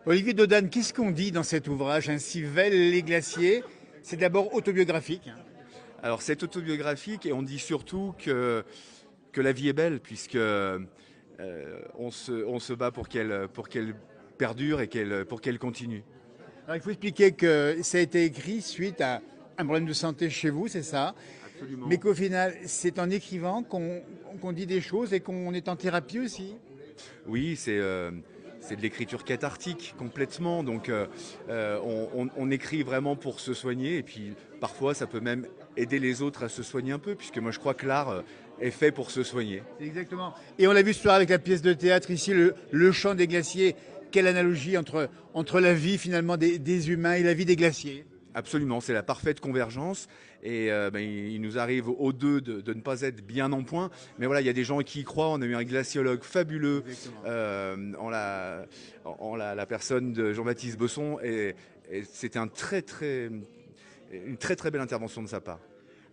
Olivier Dodane, qu'est-ce qu'on dit dans cet ouvrage, Ainsi vêlent les glaciers? C'est d'abord autobiographique. Alors c'est autobiographique et on dit surtout que la vie est belle puisque on se bat pour qu'elle perdure et pour qu'elle continue. Alors, il faut expliquer que ça a été écrit suite à un problème de santé chez vous, c'est ça, mais Absolument. qu'au final, c'est en écrivant qu'on dit des choses et qu'on est en thérapie aussi. Oui, c'est de l'écriture cathartique complètement. Donc on écrit vraiment pour se soigner et puis parfois ça peut même aider les autres à se soigner un peu puisque moi je crois que l'art est fait pour se soigner. Exactement. Et on l'a vu ce soir avec la pièce de théâtre ici, le chant des glaciers. Quelle analogie entre la vie finalement des humains et la vie des glaciers. Absolument, c'est la parfaite convergence et il nous arrive aux deux de ne pas être bien en point. Mais voilà, il y a des gens qui y croient. On a eu un glaciologue fabuleux Exactement. la personne de Jean-Baptiste Besson et c'était une très très belle intervention de sa part.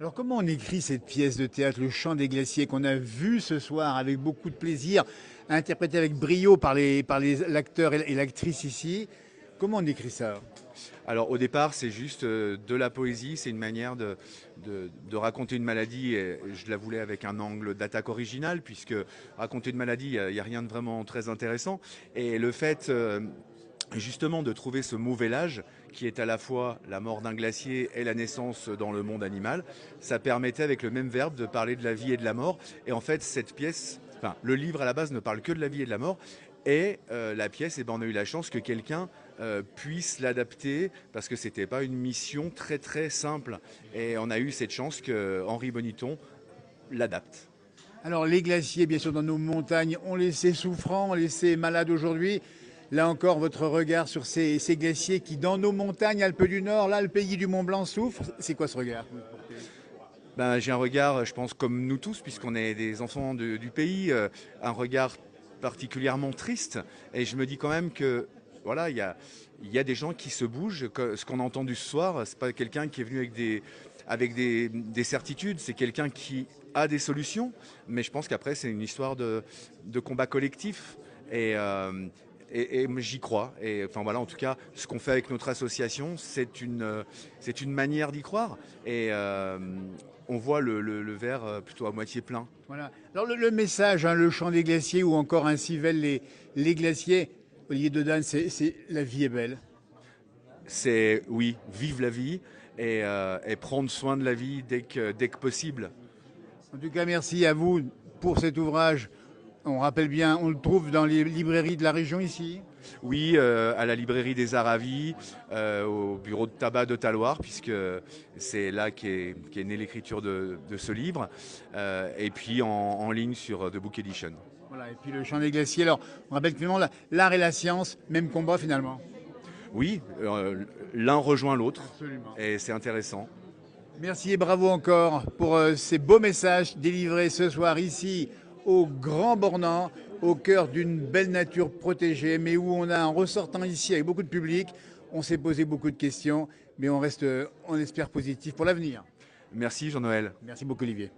Alors comment on écrit cette pièce de théâtre, Le Chant des glaciers, qu'on a vu ce soir avec beaucoup de plaisir, interprété avec brio par l'acteur et l'actrice ici? Comment on écrit ça? Alors au départ, c'est juste de la poésie, c'est une manière de raconter une maladie, et je la voulais avec un angle d'attaque original, puisque raconter une maladie, il n'y a rien de vraiment très intéressant. Et le fait justement de trouver ce mauvais âge, qui est à la fois la mort d'un glacier et la naissance dans le monde animal, ça permettait avec le même verbe de parler de la vie et de la mort. Et en fait, cette pièce, enfin le livre à la base ne parle que de la vie et de la mort, et la pièce, eh ben, on a eu la chance que quelqu'un puisse l'adapter parce que c'était pas une mission très très simple. Et on a eu cette chance que Henri Boniton l'adapte. Alors les glaciers, bien sûr, dans nos montagnes, on les sait souffrants, on les sait malades aujourd'hui. Là encore, votre regard sur ces glaciers qui, dans nos montagnes, Alpes du Nord, là, le pays du Mont Blanc souffre. C'est quoi ce regard? Ben, j'ai un regard, je pense, comme nous tous, puisqu'on est des enfants du pays, un regard particulièrement triste. Et je me dis quand même que voilà, il y a des gens qui se bougent. Ce qu'on a entendu ce soir, c'est pas quelqu'un qui est venu avec des certitudes, c'est quelqu'un qui a des solutions. Mais je pense qu'après, c'est une histoire de combat collectif. Et, euh, et j'y crois. Et enfin voilà, en tout cas, ce qu'on fait avec notre association, c'est une manière d'y croire. Et on voit le verre plutôt à moitié plein. Voilà. Alors le message, hein, Le Chant des glaciers ou encore Ainsi vêlent les glaciers, Olivier Dodane, c'est la vie est belle. C'est oui, vivre la vie et prendre soin de la vie dès que possible. En tout cas, merci à vous pour cet ouvrage. On rappelle bien, on le trouve dans les librairies de la région ici. Oui, à la librairie des Aravis, au bureau de tabac de Taloir, puisque c'est là qu'est née l'écriture de ce livre, et puis en ligne sur The Book Edition. Voilà, et puis Le Chant des glaciers. Alors, on rappelle que finalement, l'art et la science, même combat finalement. Oui, l'un rejoint l'autre, Absolument. et c'est intéressant. Merci et bravo encore pour ces beaux messages délivrés ce soir ici au Grand Bornand, au cœur d'une belle nature protégée, mais où on a un ressortant ici avec beaucoup de public. On s'est posé beaucoup de questions, mais on reste, on espère, positif pour l'avenir. Merci Jean-Noël. Merci beaucoup Olivier.